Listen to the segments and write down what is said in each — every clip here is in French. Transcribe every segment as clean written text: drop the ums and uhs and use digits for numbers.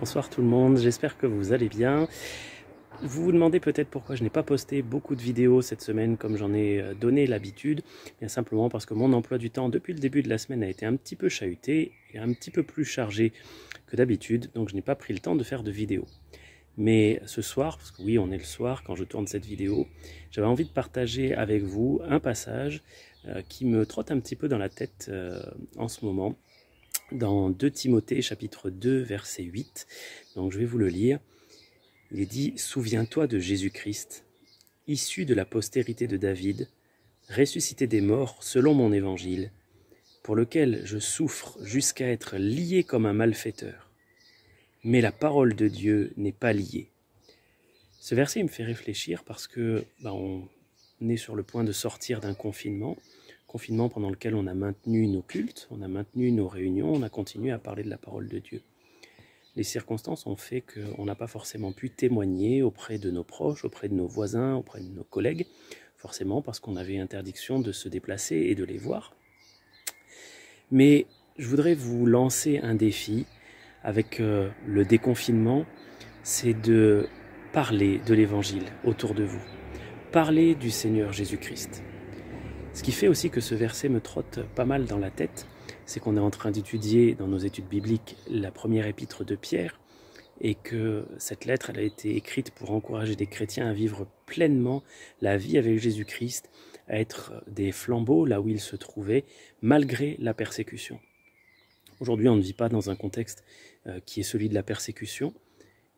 bonsoir tout le monde, j'espère que vous allez bien. Vous vous demandez peut-être pourquoi je n'ai pas posté beaucoup de vidéos cette semaine comme j'en ai donné l'habitude. Bien simplement parce que mon emploi du temps depuis le début de la semaine a été un petit peu chahuté et un petit peu plus chargé que d'habitude, donc je n'ai pas pris le temps de faire de vidéos. Mais ce soir, parce que oui on est le soir quand je tourne cette vidéo, j'avais envie de partager avec vous un passage qui me trotte un petit peu dans la tête en ce moment. Dans 2 Timothée chapitre 2 verset 8, donc je vais vous le lire. Il est dit « Souviens-toi de Jésus-Christ, issu de la postérité de David, ressuscité des morts selon mon évangile, pour lequel je souffre jusqu'à être lié comme un malfaiteur. Mais la parole de Dieu n'est pas liée. » Ce verset me fait réfléchir parce que on est sur le point de sortir d'un confinement pendant lequel on a maintenu nos cultes, on a maintenu nos réunions, on a continué à parler de la parole de Dieu. Les circonstances ont fait qu'on n'a pas forcément pu témoigner auprès de nos proches, auprès de nos voisins, auprès de nos collègues, forcément parce qu'on avait interdiction de se déplacer et de les voir. Mais je voudrais vous lancer un défi avec le déconfinement, c'est de parler de l'Évangile autour de vous, parler du Seigneur Jésus-Christ. Ce qui fait aussi que ce verset me trotte pas mal dans la tête, c'est qu'on est en train d'étudier dans nos études bibliques la première épître de Pierre et que cette lettre elle a été écrite pour encourager les chrétiens à vivre pleinement la vie avec Jésus-Christ, à être des flambeaux là où ils se trouvaient malgré la persécution. Aujourd'hui, on ne vit pas dans un contexte qui est celui de la persécution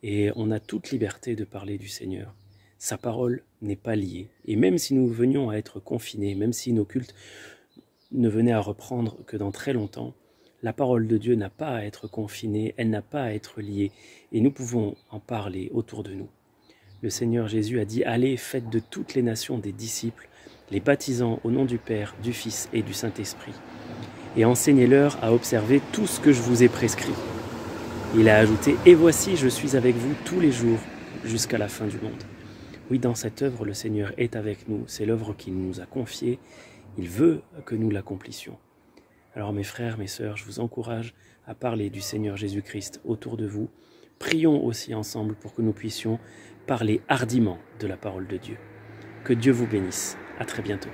et on a toute liberté de parler du Seigneur. Sa parole n'est pas liée. Et même si nous venions à être confinés, même si nos cultes ne venaient à reprendre que dans très longtemps, la parole de Dieu n'a pas à être confinée, elle n'a pas à être liée. Et nous pouvons en parler autour de nous. Le Seigneur Jésus a dit « Allez, faites de toutes les nations des disciples, les baptisant au nom du Père, du Fils et du Saint-Esprit, et enseignez-leur à observer tout ce que je vous ai prescrit. » Il a ajouté « Et voici, je suis avec vous tous les jours jusqu'à la fin du monde. » Oui, dans cette œuvre, le Seigneur est avec nous. C'est l'œuvre qu'il nous a confiée. Il veut que nous l'accomplissions. Alors mes frères, mes sœurs, je vous encourage à parler du Seigneur Jésus-Christ autour de vous. Prions aussi ensemble pour que nous puissions parler hardiment de la parole de Dieu. Que Dieu vous bénisse. À très bientôt.